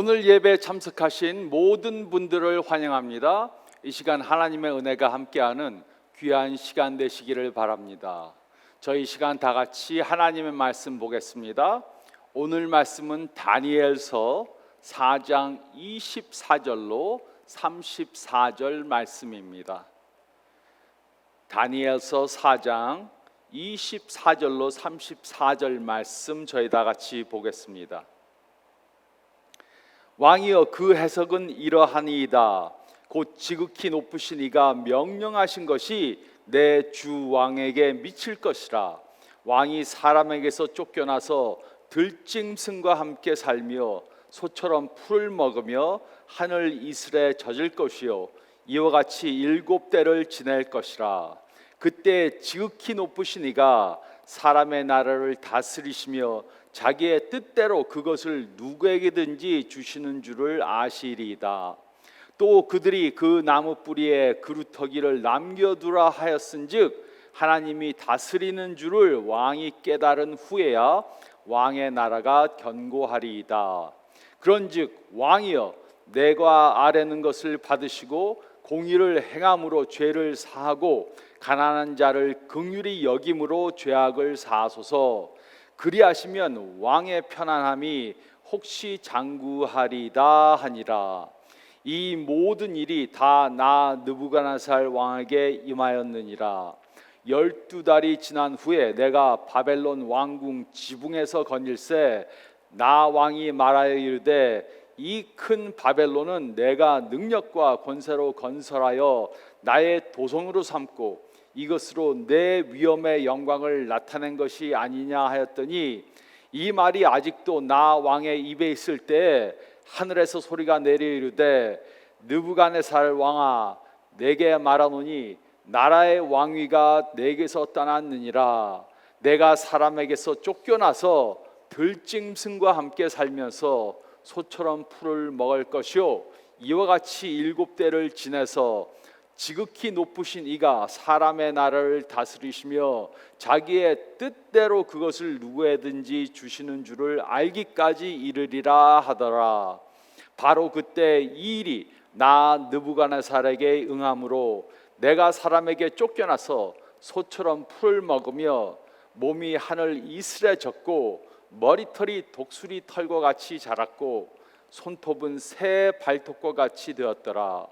오늘 예배에 참석하신 모든 분들을 환영합니다. 이 시간 하나님의 은혜가 함께하는 귀한 시간 되시기를 바랍니다. 저희 시간 다 같이 하나님의 말씀 보겠습니다. 오늘 말씀은 다니엘서 4장 24절로 34절 말씀입니다. 다니엘서 4장 24절로 34절 말씀 저희 다 같이 보겠습니다. 왕이여, 그 해석은 이러하니이다. 곧 지극히 높으신 이가 명령하신 것이 내 주 왕에게 미칠 것이라. 왕이 사람에게서 쫓겨나서 들짐승과 함께 살며 소처럼 풀을 먹으며 하늘 이슬에 젖을 것이요 이와 같이 7대를 지낼 것이라. 그때 지극히 높으신 이가 사람의 나라를 다스리시며 자기의 뜻대로 그것을 누구에게든지 주시는 줄을 아시리이다. 또 그들이 그 나무 뿌리에 그루터기를 남겨두라 하였은즉 하나님이 다스리는 줄을 왕이 깨달은 후에야 왕의 나라가 견고하리이다. 그런즉 왕이여, 내가 아뢰는 것을 받으시고 공의를 행함으로 죄를 사하고 가난한 자를 긍휼히 여김으로 죄악을 사하소서. 그리하시면 왕의 편안함이 혹시 장구하리이다 하니라. 이 모든 일이 다 나 느부갓네살 왕에게 임하였느니라. 12달이 지난 후에 내가 바벨론 왕궁 지붕에서 거닐새 나 왕이 말하여 이르되 이 큰 바벨론은 내가 능력과 권세로 건설하여 나의 도성으로 삼고 이것으로 내 위엄의 영광을 나타낸 것이 아니냐 하였더니, 이 말이 아직도 나 왕의 입에 있을 때 하늘에서 소리가 내려 이르되 느부갓네살 왕아, 내게 말하노니 나라의 왕위가 내게서 떠났느니라. 내가 사람에게서 쫓겨나서 들짐승과 함께 살면서 소처럼 풀을 먹을 것이요 이와 같이 7대를 지내서 지극히 높으신 이가 사람의 나라를 다스리시며 자기의 뜻대로 그것을 누구에든지 주시는 줄을 알기까지 이르리라 하더라. 바로 그때 이 일이 나 느부갓네살에게 응함으로 내가 사람에게 쫓겨나서 소처럼 풀을 먹으며 몸이 하늘 이슬에 젖고 머리털이 독수리 털과 같이 자랐고 손톱은 새 발톱과 같이 되었더라.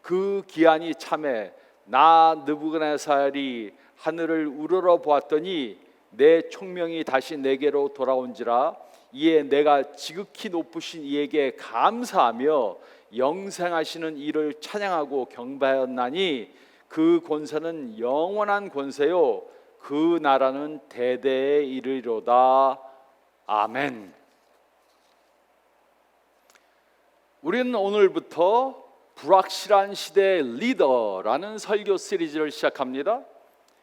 그 기한이 참에 나 느부갓네살이 하늘을 우러러 보았더니 내 총명이 다시 내게로 돌아온지라. 이에 내가 지극히 높으신 이에게 감사하며 영생하시는 이를 찬양하고 경배하였나니 그 권세는 영원한 권세요 그 나라는 대대에 이르리로다. 아멘. 우리는 오늘부터 불확실한 시대의 리더라는 설교 시리즈를 시작합니다.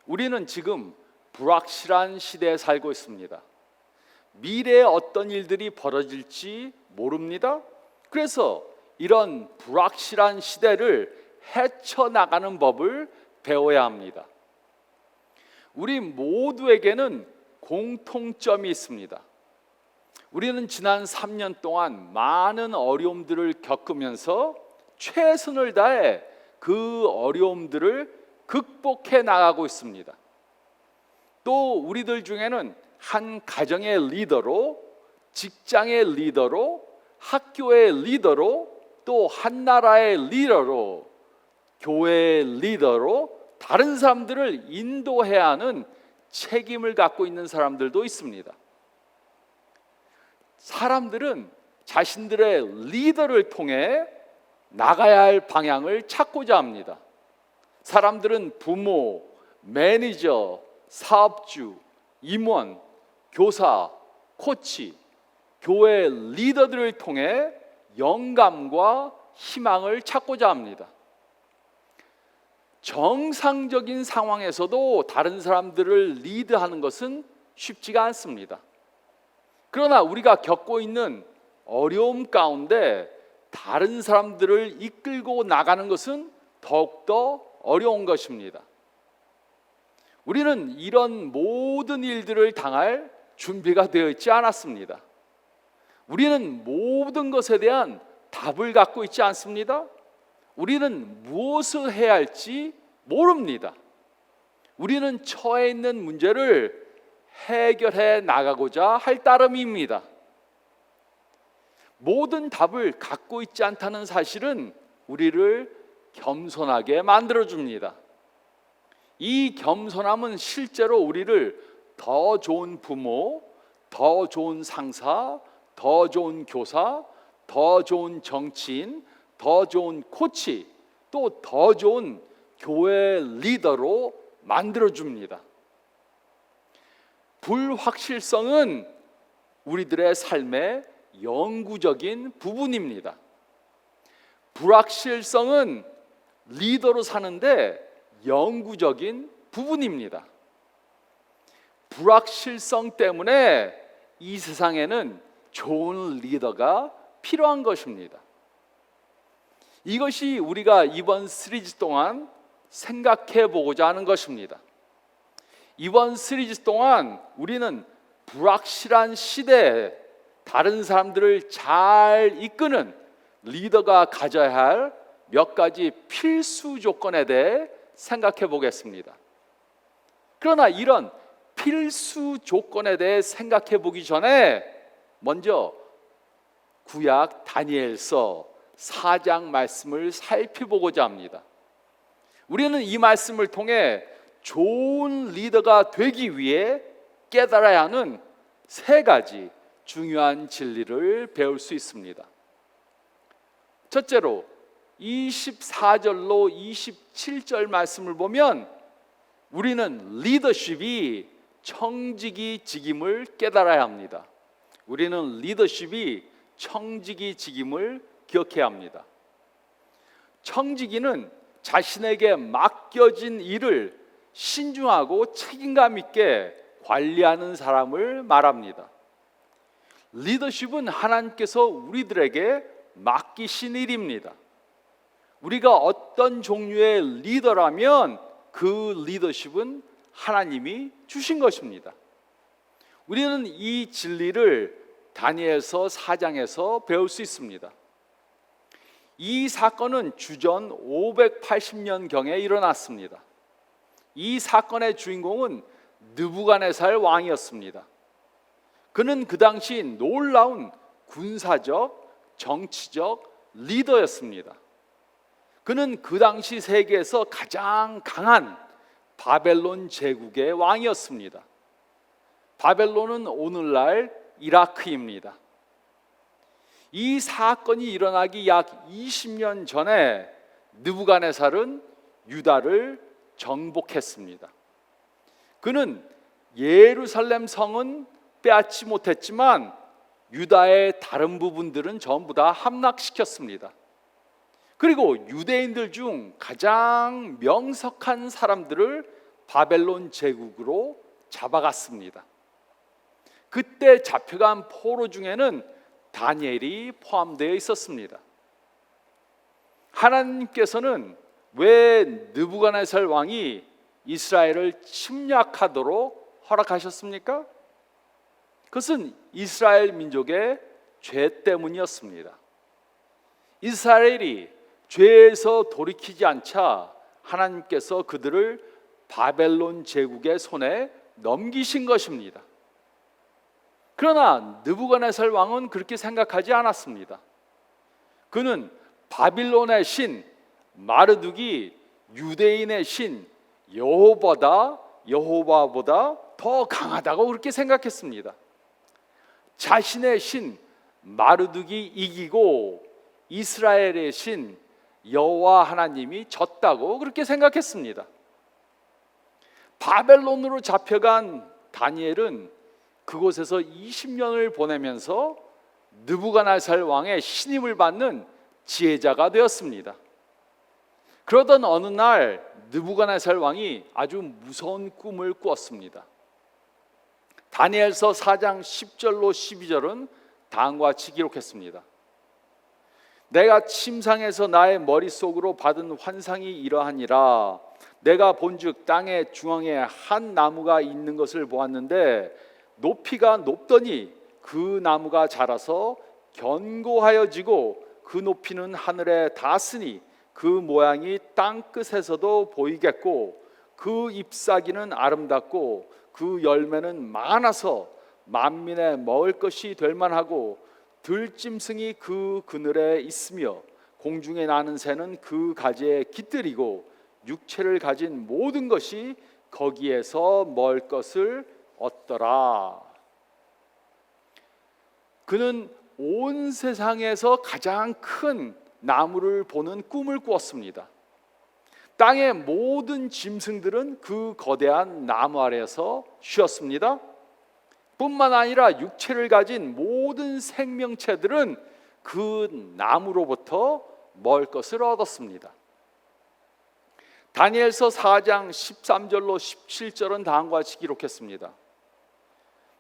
우리는 지금 불확실한 시대에 살고 있습니다. 미래에 어떤 일들이 벌어질지 모릅니다. 그래서 이런 불확실한 시대를 헤쳐나가는 법을 배워야 합니다. 우리 모두에게는 공통점이 있습니다. 우리는 지난 3년 동안 많은 어려움들을 겪으면서 최선을 다해 그 어려움들을 극복해 나가고 있습니다. 또 우리들 중에는 한 가정의 리더로, 직장의 리더로, 학교의 리더로, 또 한 나라의 리더로, 교회의 리더로 다른 사람들을 인도해야 하는 책임을 갖고 있는 사람들도 있습니다. 사람들은 자신들의 리더를 통해 나가야 할 방향을 찾고자 합니다. 사람들은 부모, 매니저, 사업주, 임원, 교사, 코치, 교회 리더들을 통해 영감과 희망을 찾고자 합니다. 정상적인 상황에서도 다른 사람들을 리드하는 것은 쉽지가 않습니다. 그러나 우리가 겪고 있는 어려움 가운데 다른 사람들을 이끌고 나가는 것은 더욱더 어려운 것입니다. 우리는 이런 모든 일들을 당할 준비가 되어 있지 않았습니다. 우리는 모든 것에 대한 답을 갖고 있지 않습니다. 우리는 무엇을 해야 할지 모릅니다. 우리는 처해 있는 문제를 해결해 나가고자 할 따름입니다. 모든 답을 갖고 있지 않다는 사실은 우리를 겸손하게 만들어줍니다. 이 겸손함은 실제로 우리를 더 좋은 부모, 더 좋은 상사, 더 좋은 교사, 더 좋은 정치인, 더 좋은 코치, 또 더 좋은 교회 리더로 만들어줍니다. 불확실성은 우리들의 삶의 영구적인 부분입니다. 불확실성은 리더로 사는데 영구적인 부분입니다. 불확실성 때문에 이 세상에는 좋은 리더가 필요한 것입니다. 이것이 우리가 이번 시리즈 동안 생각해 보고자 하는 것입니다. 이번 시리즈 동안 우리는 불확실한 시대에 다른 사람들을 잘 이끄는 리더가 가져야 할 몇 가지 필수 조건에 대해 생각해 보겠습니다. 그러나 이런 필수 조건에 대해 생각해 보기 전에 먼저 구약 다니엘서 4장 말씀을 살펴보고자 합니다. 우리는 이 말씀을 통해 좋은 리더가 되기 위해 깨달아야 하는 세 가지 중요한 진리를 배울 수 있습니다. 첫째로 24절로 27절 말씀을 보면 우리는 리더십이 청지기 직임을 깨달아야 합니다. 우리는 리더십이 청지기 직임을 기억해야 합니다. 청지기는 자신에게 맡겨진 일을 신중하고 책임감 있게 관리하는 사람을 말합니다. 리더십은 하나님께서 우리들에게 맡기신 일입니다. 우리가 어떤 종류의 리더라면 그 리더십은 하나님이 주신 것입니다. 우리는 이 진리를 다니엘서 4장에서 배울 수 있습니다. 이 사건은 주전 580년경에 일어났습니다. 이 사건의 주인공은 느부갓네살 왕이었습니다. 그는 그 당시 놀라운 군사적, 정치적 리더였습니다. 그는 그 당시 세계에서 가장 강한 바벨론 제국의 왕이었습니다. 바벨론은 오늘날 이라크입니다. 이 사건이 일어나기 약 20년 전에 느부갓네살은 유다를 정복했습니다. 그는 예루살렘 성은 빼앗지 못했지만 유다의 다른 부분들은 전부 다 함락시켰습니다. 그리고 유대인들 중 가장 명석한 사람들을 바벨론 제국으로 잡아갔습니다. 그때 잡혀간 포로 중에는 다니엘이 포함되어 있었습니다. 하나님께서는 왜 느부갓네살 왕이 이스라엘을 침략하도록 허락하셨습니까? 그것은 이스라엘 민족의 죄 때문이었습니다. 이스라엘이 죄에서 돌이키지 않자 하나님께서 그들을 바벨론 제국의 손에 넘기신 것입니다. 그러나 느부갓네살 왕은 그렇게 생각하지 않았습니다. 그는 바빌론의 신 마르둑이 유대인의 신 여호와보다 더 강하다고 그렇게 생각했습니다. 자신의 신 마르둑이 이기고 이스라엘의 신 여호와 하나님이 졌다고 그렇게 생각했습니다. 바벨론으로 잡혀간 다니엘은 그곳에서 20년을 보내면서 느부갓네살 왕의 신임을 받는 지혜자가 되었습니다. 그러던 어느 날 느부갓네살 왕이 아주 무서운 꿈을 꾸었습니다. 다니엘서 4장 10절로 12절은 다음과 같이 기록했습니다. 내가 침상에서 나의 머릿속으로 받은 환상이 이러하니라. 내가 본즉 땅의 중앙에 한 나무가 있는 것을 보았는데 높이가 높더니 그 나무가 자라서 견고하여지고 그 높이는 하늘에 닿았으니 그 모양이 땅끝에서도 보이겠고 그 잎사귀는 아름답고 그 열매는 많아서 만민의 먹을 것이 될 만하고 들짐승이 그 그늘에 있으며 공중에 나는 새는 그 가지에 깃들이고 육체를 가진 모든 것이 거기에서 먹을 것을 얻더라. 그는 온 세상에서 가장 큰 나무를 보는 꿈을 꾸었습니다. 땅의 모든 짐승들은 그 거대한 나무 아래에서 쉬었습니다. 뿐만 아니라 육체를 가진 모든 생명체들은 그 나무로부터 먹을 것을 얻었습니다. 다니엘서 4장 13절로 17절은 다음과 같이 기록했습니다.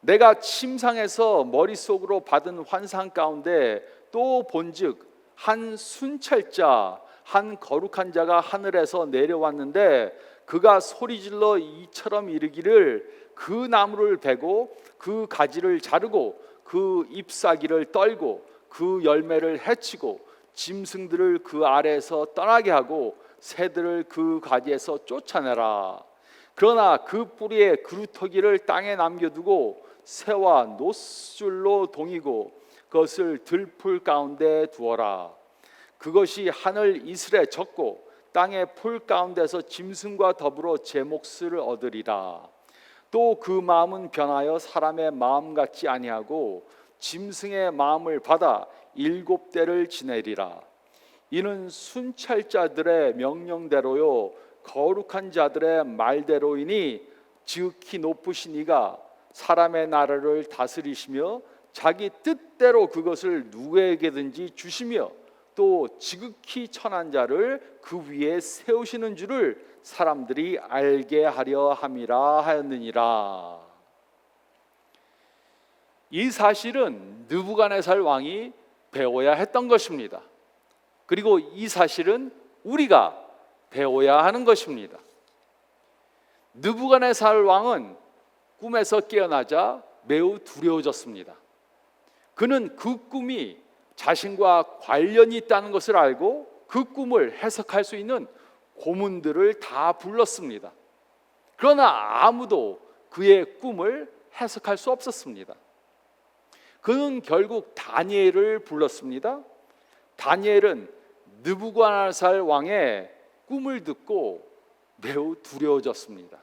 내가 침상에서 머릿속으로 받은 환상 가운데 또 본즉 한 순찰자 한 거룩한 자가 하늘에서 내려왔는데 그가 소리질러 이처럼 이르기를 그 나무를 베고 그 가지를 자르고 그 잎사귀를 떨고 그 열매를 해치고 짐승들을 그 아래에서 떠나게 하고 새들을 그 가지에서 쫓아내라. 그러나 그 뿌리에 그루터기를 땅에 남겨두고 새와 노술로 동이고 그것을 들풀 가운데 두어라. 그것이 하늘 이슬에 젖고 땅의 풀 가운데서 짐승과 더불어 제 몫을 얻으리라. 또 그 마음은 변하여 사람의 마음 같지 아니하고 짐승의 마음을 받아 7대를 지내리라. 이는 순찰자들의 명령대로요 거룩한 자들의 말대로이니 지극히 높으신 이가 사람의 나라를 다스리시며 자기 뜻대로 그것을 누구에게든지 주시며 또 지극히 천한 자를 그 위에 세우시는 줄을 사람들이 알게 하려 함이라 하였느니라. 이 사실은 느부갓네살 왕이 배워야 했던 것입니다. 그리고 이 사실은 우리가 배워야 하는 것입니다. 느부갓네살 왕은 꿈에서 깨어나자 매우 두려워졌습니다. 그는 그 꿈이 자신과 관련이 있다는 것을 알고 그 꿈을 해석할 수 있는 고문들을 다 불렀습니다. 그러나 아무도 그의 꿈을 해석할 수 없었습니다. 그는 결국 다니엘을 불렀습니다. 다니엘은 느부갓네살 왕의 꿈을 듣고 매우 두려워졌습니다.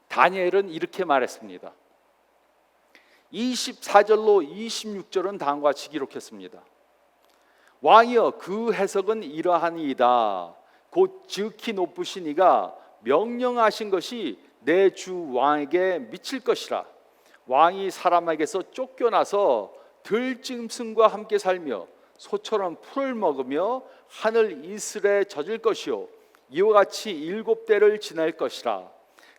다니엘은 이렇게 말했습니다. 24절로 26절은 다음과 같이 기록했습니다. 왕이여 그 해석은 이러하니이다. 곧 지극히 높으신 이가 명령하신 것이 내 주 왕에게 미칠 것이라. 왕이 사람에게서 쫓겨나서 들짐승과 함께 살며 소처럼 풀을 먹으며 하늘 이슬에 젖을 것이요 이와 같이 7대를 지낼 것이라.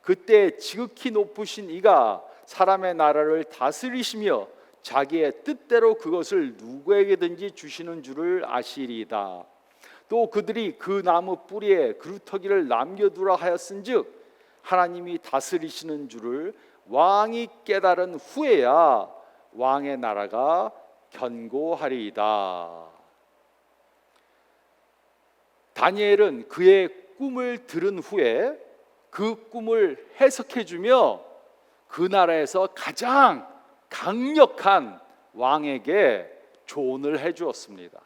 그때 지극히 높으신 이가 사람의 나라를 다스리시며 자기의 뜻대로 그것을 누구에게든지 주시는 줄을 아시리이다. 또 그들이 그 나무 뿌리에 그루터기를 남겨두라 하였은즉 하나님이 다스리시는 줄을 왕이 깨달은 후에야 왕의 나라가 견고하리이다. 다니엘은 그의 꿈을 들은 후에 그 꿈을 해석해주며 그 나라에서 가장 강력한 왕에게 조언을 해주었습니다.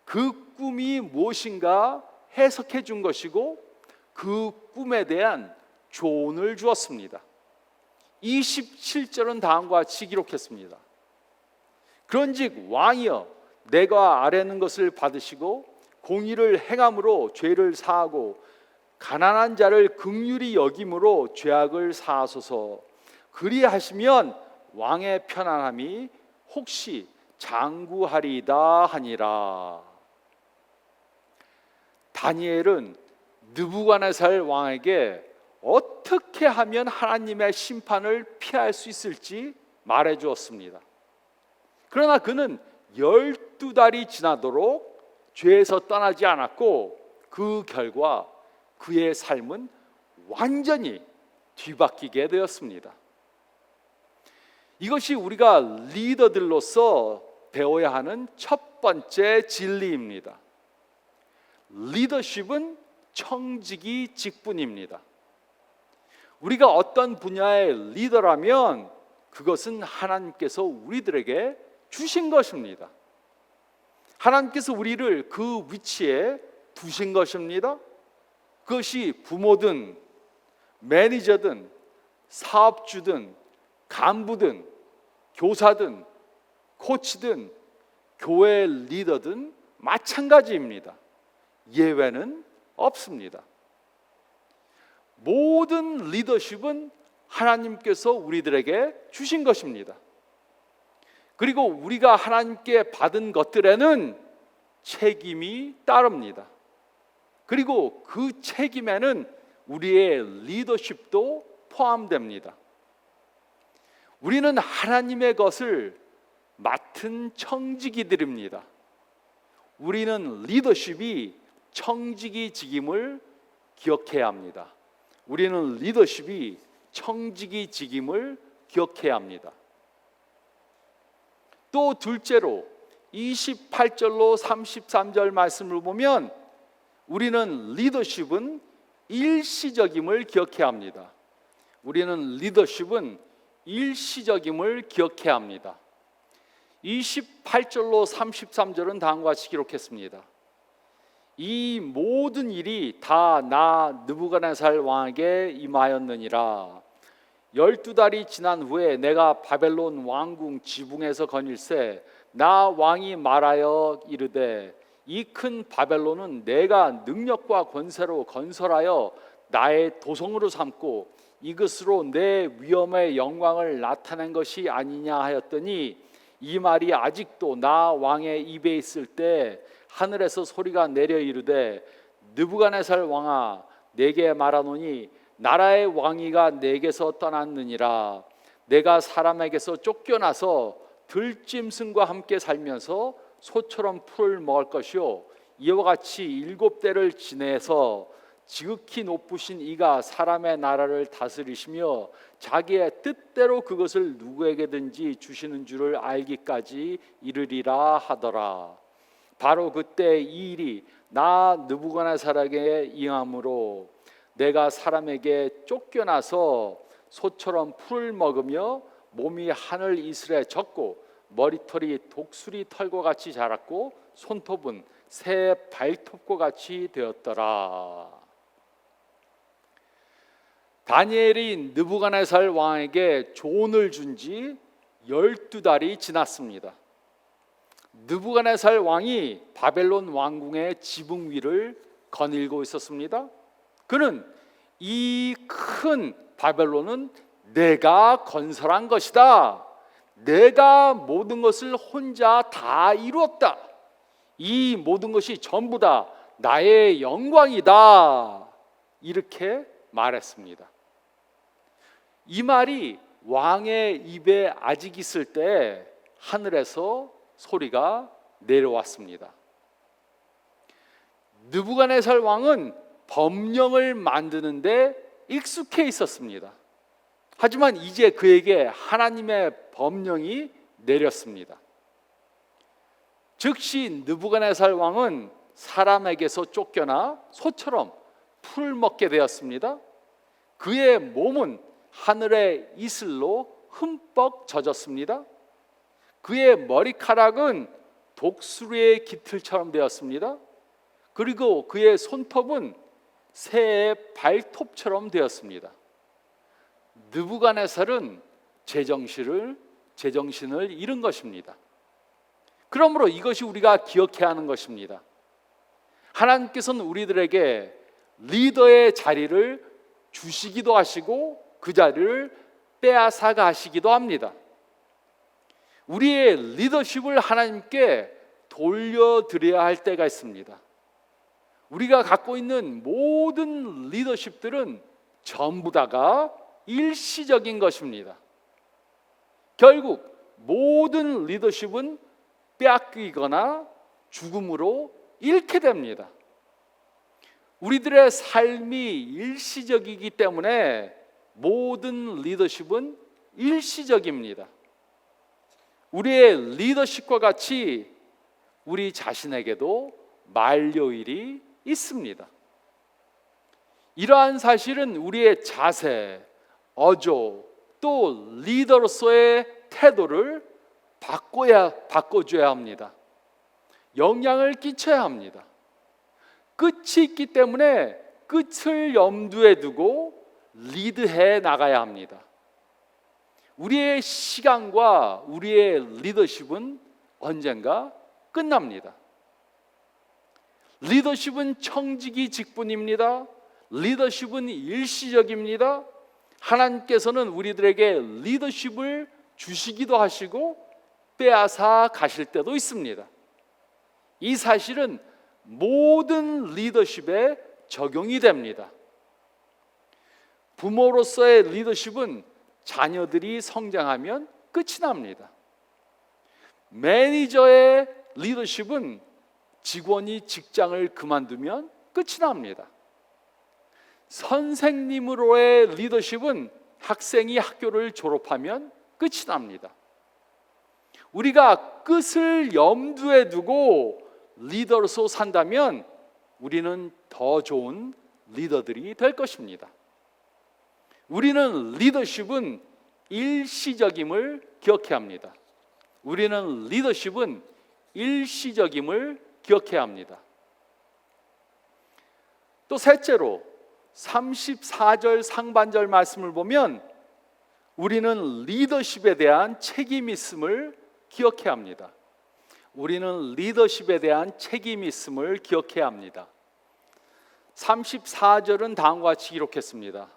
그 꿈이 무엇인가 해석해 준 것이고 그 꿈에 대한 조언을 주었습니다. 27절은 다음과 같이 기록했습니다. 그런즉 왕이여 내가 아뢰는 것을 받으시고 공의를 행함으로 죄를 사하고 가난한 자를 긍휼히 여김으로 죄악을 사하소서. 그리하시면 왕의 편안함이 혹시 장구하리이다 하니라. 다니엘은 느부갓네살 왕에게 어떻게 하면 하나님의 심판을 피할 수 있을지 말해 주었습니다. 그러나 그는 12달이 지나도록 죄에서 떠나지 않았고 그 결과 그의 삶은 완전히 뒤바뀌게 되었습니다. 이것이 우리가 리더들로서 배워야 하는 첫 번째 진리입니다. 리더십은 청지기 직분입니다. 우리가 어떤 분야의 리더라면 그것은 하나님께서 우리들에게 주신 것입니다. 하나님께서 우리를 그 위치에 두신 것입니다. 그것이 부모든 매니저든 사업주든 간부든 교사든 코치든 교회 리더든 마찬가지입니다. 예외는 없습니다. 모든 리더십은 하나님께서 우리들에게 주신 것입니다. 그리고 우리가 하나님께 받은 것들에는 책임이 따릅니다. 그리고 그 책임에는 우리의 리더십도 포함됩니다. 우리는 하나님의 것을 맡은 청지기들입니다. 우리는 리더십이 청지기직임을 기억해야 합니다. 우리는 리더십이 청지기직임을 기억해야 합니다. 또 둘째로 28절로 33절 말씀을 보면 우리는 리더십은 일시적임을 기억해야 합니다. 우리는 리더십은 일시적임을 기억해야 합니다. 28절로 33절은 다음과 같이 기록했습니다. 이 모든 일이 다 나 느부갓네살 왕에게 임하였느니라. 12달이 지난 후에 내가 바벨론 왕궁 지붕에서 거닐새 나 왕이 말하여 이르되 이 큰 바벨론은 내가 능력과 권세로 건설하여 나의 도성으로 삼고 이것으로 내 위엄의 영광을 나타낸 것이 아니냐 하였더니 이 말이 아직도 나 왕의 입에 있을 때 하늘에서 소리가 내려 이르되 느부갓네살 왕아 내게 말하노니 나라의 왕위가 내게서 떠났느니라. 내가 사람에게서 쫓겨나서 들짐승과 함께 살면서 소처럼 풀을 먹을 것이요 이와 같이 7대를 지내서 지극히 높으신 이가 사람의 나라를 다스리시며 자기의 뜻대로 그것을 누구에게든지 주시는 줄을 알기까지 이르리라 하더라. 바로 그때 이 일이 나 느부갓네살에게 임함으로 내가 사람에게 쫓겨나서 소처럼 풀을 먹으며 몸이 하늘 이슬에 젖고 머리털이 독수리 털과 같이 자랐고 손톱은 새 발톱과 같이 되었더라. 다니엘이 느부갓네살 왕에게 조언을 준 지 12달이 지났습니다. 느부갓네살 왕이 바벨론 왕궁의 지붕 위를 거닐고 있었습니다. 그는 이 큰 바벨론은 내가 건설한 것이다. 내가 모든 것을 혼자 다 이루었다. 이 모든 것이 전부 다 나의 영광이다. 이렇게 말했습니다. 이 말이 왕의 입에 아직 있을 때 하늘에서 소리가 내려왔습니다. 느부갓네살 왕은 법령을 만드는데 익숙해 있었습니다. 하지만 이제 그에게 하나님의 법령이 내렸습니다. 즉시 느부갓네살 왕은 사람에게서 쫓겨나 소처럼 풀을 먹게 되었습니다. 그의 몸은 하늘의 이슬로 흠뻑 젖었습니다. 그의 머리카락은 독수리의 깃털처럼 되었습니다. 그리고 그의 손톱은 새의 발톱처럼 되었습니다. 느부갓네살은 제정신을 잃은 것입니다. 그러므로 이것이 우리가 기억해야 하는 것입니다. 하나님께서는 우리들에게 리더의 자리를 주시기도 하시고 그 자리를 빼앗아 가시기도 합니다. 우리의 리더십을 하나님께 돌려드려야 할 때가 있습니다. 우리가 갖고 있는 모든 리더십들은 전부 다가 일시적인 것입니다. 결국 모든 리더십은 빼앗기거나 죽음으로 잃게 됩니다. 우리들의 삶이 일시적이기 때문에 모든 리더십은 일시적입니다. 우리의 리더십과 같이 우리 자신에게도 만료일이 있습니다. 이러한 사실은 우리의 자세, 어조, 또 리더로서의 태도를 바꿔줘야 합니다. 영향을 끼쳐야 합니다. 끝이 있기 때문에 끝을 염두에 두고 리드해 나가야 합니다. 우리의 시간과 우리의 리더십은 언젠가 끝납니다. 리더십은 청지기 직분입니다. 리더십은 일시적입니다. 하나님께서는 우리들에게 리더십을 주시기도 하시고 빼앗아 가실 때도 있습니다. 이 사실은 모든 리더십에 적용이 됩니다. 부모로서의 리더십은 자녀들이 성장하면 끝이 납니다. 매니저의 리더십은 직원이 직장을 그만두면 끝이 납니다. 선생님으로의 리더십은 학생이 학교를 졸업하면 끝이 납니다. 우리가 끝을 염두에 두고 리더로서 산다면 우리는 더 좋은 리더들이 될 것입니다. 우리는 리더십은 일시적임을 기억해야 합니다. 우리는 리더십은 일시적임을 기억해야 합니다. 또 셋째로 34절 상반절 말씀을 보면 우리는 리더십에 대한 책임이 있음을 기억해야 합니다. 우리는 리더십에 대한 책임이 있음을 기억해야 합니다. 34절은 다음과 같이 기록했습니다.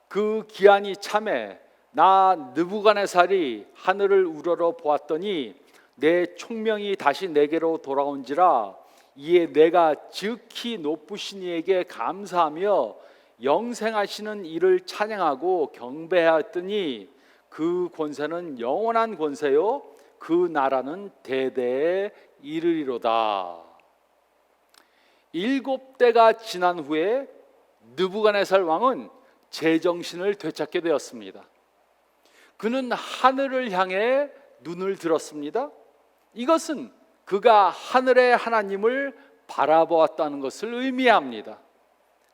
그 기한이 참에 나 느부갓네살이 하늘을 우러러 보았더니 내 총명이 다시 내게로 돌아온지라 이에 내가 지극히 높으신 이에게 감사하며 영생하시는 이를 찬양하고 경배하였더니 그 권세는 영원한 권세요 그 나라는 대대에 이르리로다. 7대가 지난 후에 느부갓네살 왕은 제정신을 되찾게 되었습니다. 그는 하늘을 향해 눈을 들었습니다. 이것은 그가 하늘의 하나님을 바라보았다는 것을 의미합니다.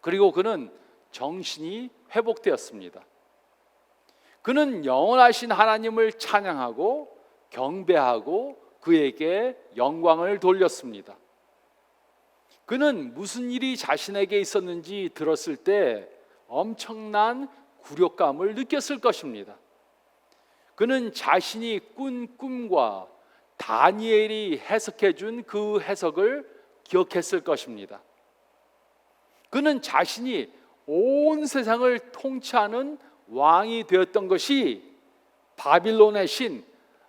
그리고 그는 정신이 회복되었습니다. 그는 영원하신 하나님을 찬양하고 경배하고 그에게 영광을 돌렸습니다. 그는 무슨 일이 자신에게 있었는지 들었을 때 엄청난 굴욕감을 느꼈을 것입니다. 그는 자신이 꾼 꿈과 다니엘이 해석해 준 그 해석을 기억했을 것입니다. 그는 자신이 온 세상을 통치하는 왕이 되었던 것이 바빌론의 신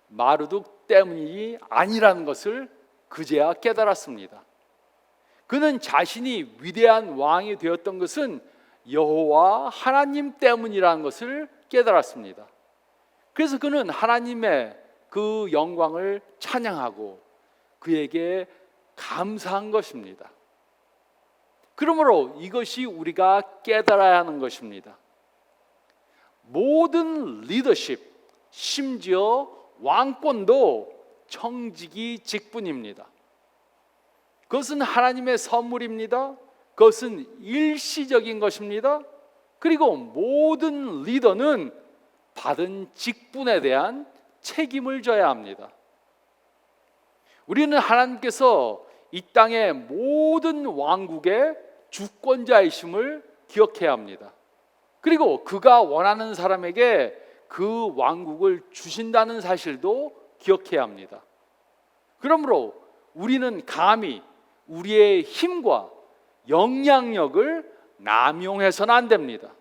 마르둑 때문이 아니라는 것을 그제야 깨달았습니다. 그는 자신이 위대한 왕이 되었던 것은 여호와 하나님 때문이라는 것을 깨달았습니다. 그래서 그는 하나님의 그 영광을 찬양하고 그에게 감사한 것입니다. 그러므로 이것이 우리가 깨달아야 하는 것입니다. 모든 리더십, 심지어 왕권도 청지기 직분입니다. 그것은 하나님의 선물입니다. 그것은 일시적인 것입니다. 그리고 모든 리더는 받은 직분에 대한 책임을 져야 합니다. 우리는 하나님께서 이 땅의 모든 왕국의 주권자이심을 기억해야 합니다. 그리고 그가 원하는 사람에게 그 왕국을 주신다는 사실도 기억해야 합니다. 그러므로 우리는 감히 우리의 힘과 영향력을 남용해서는 안 됩니다.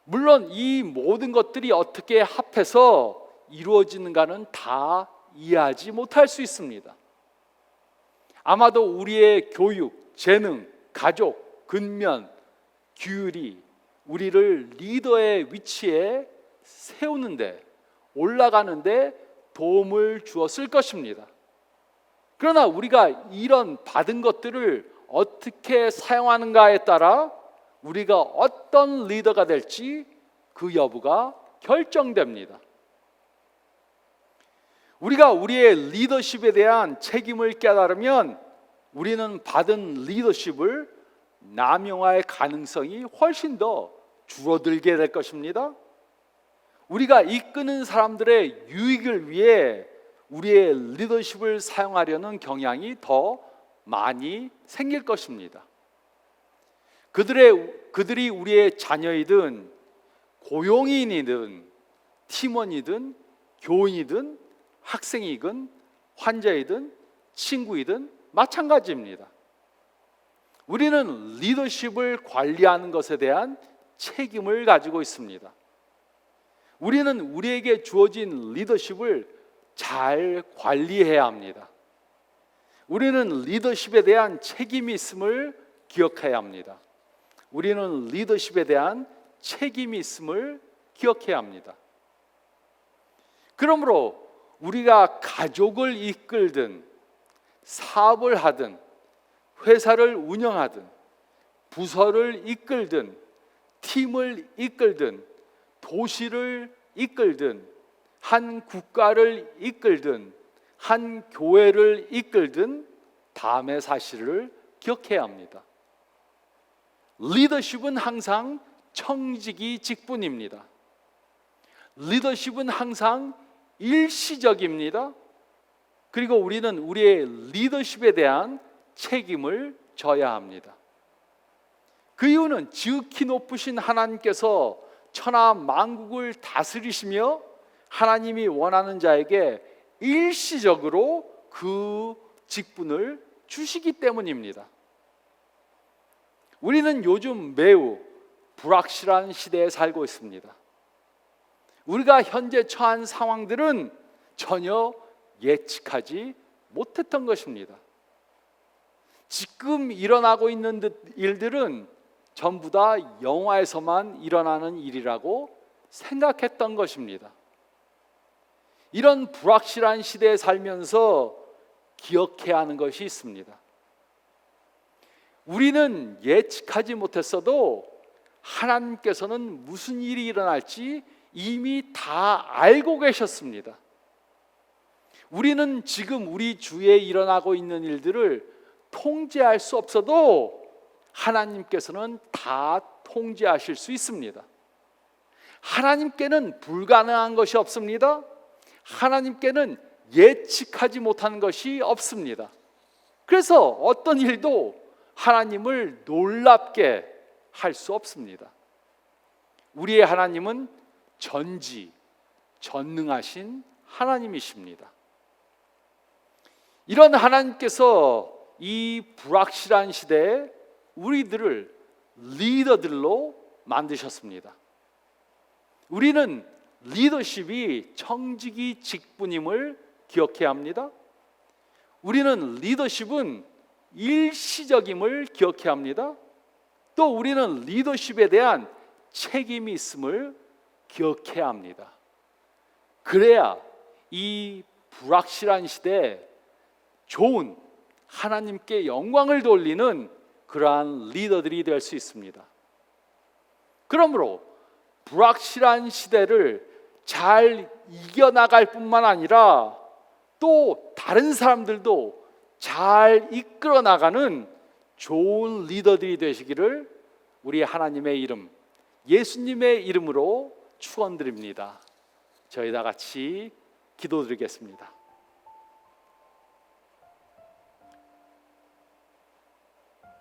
물론 이 모든 것들이 어떻게 합해서 이루어지는가는 다 이해하지 못할 수 있습니다. 아마도 우리의 교육, 재능, 가족, 근면, 규율이 우리를 리더의 위치에 세우는데, 올라가는데 도움을 주었을 것입니다. 그러나 우리가 이런 받은 것들을 어떻게 사용하는가에 따라 우리가 어떤 리더가 될지 그 여부가 결정됩니다. 우리가 우리의 리더십에 대한 책임을 깨달으면 우리는 받은 리더십을 남용할 가능성이 훨씬 더 줄어들게 될 것입니다. 우리가 이끄는 사람들의 유익을 위해 우리의 리더십을 사용하려는 경향이 더 많이 생길 것입니다. 그들이 우리의 자녀이든 고용인이든 팀원이든 교인이든 학생이든 환자이든 친구이든 마찬가지입니다. 우리는 리더십을 관리하는 것에 대한 책임을 가지고 있습니다. 우리는 우리에게 주어진 리더십을 잘 관리해야 합니다. 우리는 리더십에 대한 책임이 있음을 기억해야 합니다. 우리는 리더십에 대한 책임이 있음을 기억해야 합니다. 그러므로 우리가 가족을 이끌든 사업을 하든 회사를 운영하든 부서를 이끌든 팀을 이끌든 도시를 이끌든 한 국가를 이끌든 한 교회를 이끌든 다음의 사실을 기억해야 합니다. 리더십은 항상 청지기 직분입니다. 리더십은 항상 일시적입니다. 그리고 우리는 우리의 리더십에 대한 책임을 져야 합니다. 그 이유는 지극히 높으신 하나님께서 천하 만국을 다스리시며 하나님이 원하는 자에게 일시적으로 그 직분을 주시기 때문입니다. 우리는 요즘 매우 불확실한 시대에 살고 있습니다. 우리가 현재 처한 상황들은 전혀 예측하지 못했던 것입니다. 지금 일어나고 있는 일들은 전부 다 영화에서만 일어나는 일이라고 생각했던 것입니다. 이런 불확실한 시대에 살면서 기억해야 하는 것이 있습니다. 우리는 예측하지 못했어도 하나님께서는 무슨 일이 일어날지 이미 다 알고 계셨습니다. 우리는 지금 우리 주위에 일어나고 있는 일들을 통제할 수 없어도 하나님께서는 다 통제하실 수 있습니다. 하나님께는 불가능한 것이 없습니다. 하나님께는 예측하지 못한 것이 없습니다. 그래서 어떤 일도 하나님을 놀랍게 할 수 없습니다. 우리의 하나님은 전능하신 하나님이십니다. 이런 하나님께서 이 불확실한 시대에 우리들을 리더들로 만드셨습니다. 우리는 리더십이 청지기 직분임을 기억해야 합니다. 우리는 리더십은 일시적임을 기억해야 합니다. 또 우리는 리더십에 대한 책임이 있음을 기억해야 합니다. 그래야 이 불확실한 시대에 좋은 하나님께 영광을 돌리는 그러한 리더들이 될 수 있습니다. 그러므로 불확실한 시대를 잘 이겨나갈 뿐만 아니라 또 다른 사람들도 잘 이끌어 나가는 좋은 리더들이 되시기를 우리 하나님의 이름, 예수님의 이름으로 축원드립니다. 저희 다 같이 기도드리겠습니다.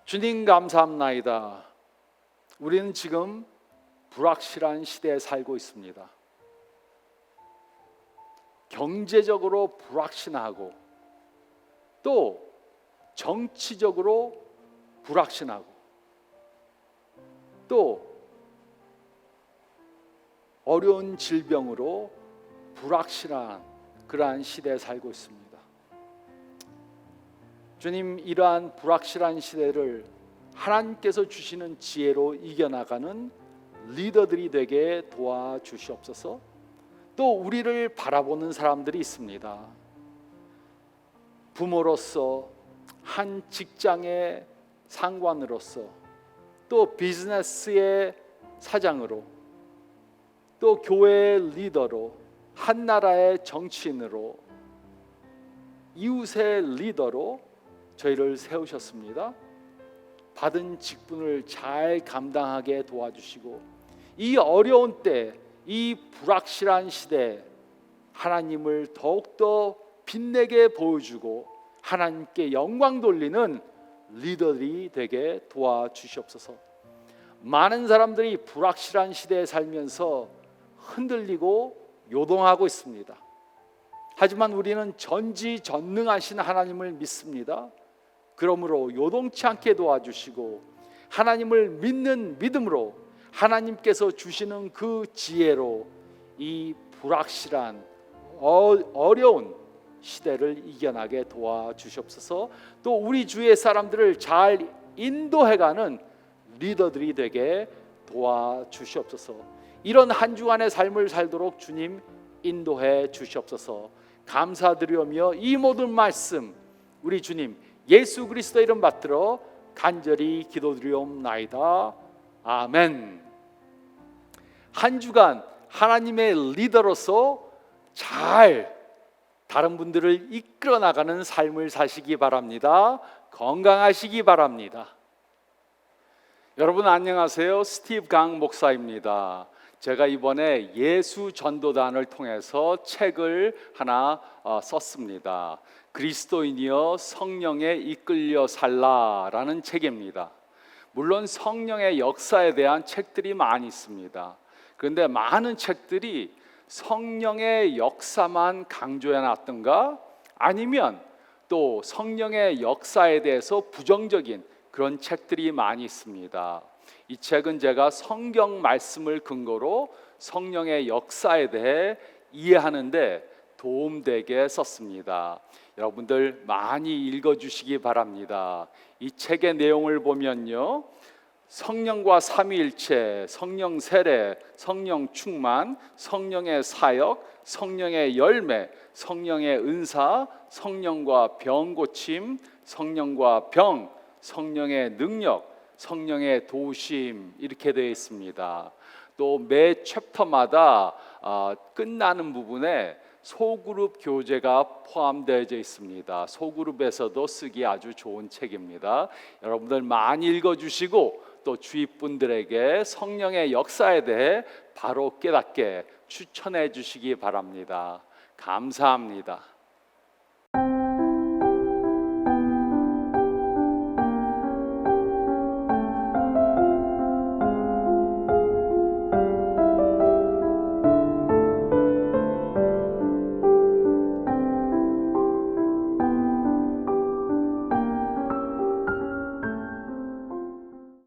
주님 감사합나이다. 우리는 지금 불확실한 시대에 살고 있습니다. 경제적으로 불확실하고 또 정치적으로 불확실하고 또 어려운 질병으로 불확실한 그러한 시대에 살고 있습니다. 주님, 이러한 불확실한 시대를 하나님께서 주시는 지혜로 이겨나가는 리더들이 되게 도와주시옵소서. 또 우리를 바라보는 사람들이 있습니다. 부모로서, 한 직장의 상관으로서, 또 비즈니스의 사장으로, 또 교회의 리더로, 한 나라의 정치인으로, 이웃의 리더로 저희를 세우셨습니다. 받은 직분을 잘 감당하게 도와주시고 이 어려운 때, 이 불확실한 시대 하나님을 더욱더 빛내게 보여주고 하나님께 영광 돌리는 리더들이 되게 도와주시옵소서. 많은 사람들이 불확실한 시대에 살면서 흔들리고 요동하고 있습니다. 하지만 우리는 전지전능하신 하나님을 믿습니다. 그러므로 요동치 않게 도와주시고 하나님을 믿는 믿음으로 하나님께서 주시는 그 지혜로 이 불확실한 어려운 시대를 이겨나게 도와주시옵소서. 또 우리 주위의 사람들을 잘 인도해가는 리더들이 되게 도와주시옵소서. 이런 한 주간의 삶을 살도록 주님 인도해 주시옵소서. 감사드리오며 이 모든 말씀 우리 주님 예수 그리스도 이름 받들어 간절히 기도드리옵나이다. 아멘. 한 주간 하나님의 리더로서 잘 다른 분들을 이끌어 나가는 삶을 사시기 바랍니다. 건강하시기 바랍니다. 여러분 안녕하세요. 스티브 강 목사입니다. 제가 이번에 예수 전도단을 통해서 책을 하나 썼습니다. 그리스도인이여 성령에 이끌려 살라라는 책입니다. 물론 성령의 역사에 대한 책들이 많이 있습니다. 그런데 많은 책들이 성령의 역사만 강조해 놨던가 아니면 또 성령의 역사에 대해서 부정적인 그런 책들이 많이 있습니다. 이 책은 제가 성경 말씀을 근거로 성령의 역사에 대해 이해하는데 도움되게 썼습니다. 여러분들 많이 읽어주시기 바랍니다. 이 책의 내용을 보면요, 성령과 삼위일체, 성령 세례, 성령 충만, 성령의 사역, 성령의 열매, 성령의 은사, 성령과 병 고침, 성령과 병, 성령의 능력, 성령의 도우심 이렇게 되어 있습니다. 또 매 챕터마다 끝나는 부분에 소그룹 교재가 포함되어 있습니다. 소그룹에서도 쓰기 아주 좋은 책입니다. 여러분들 많이 읽어주시고 또 주위 분들에게 성령의 역사에 대해 바로 깨닫게 추천해 주시기 바랍니다. 감사합니다.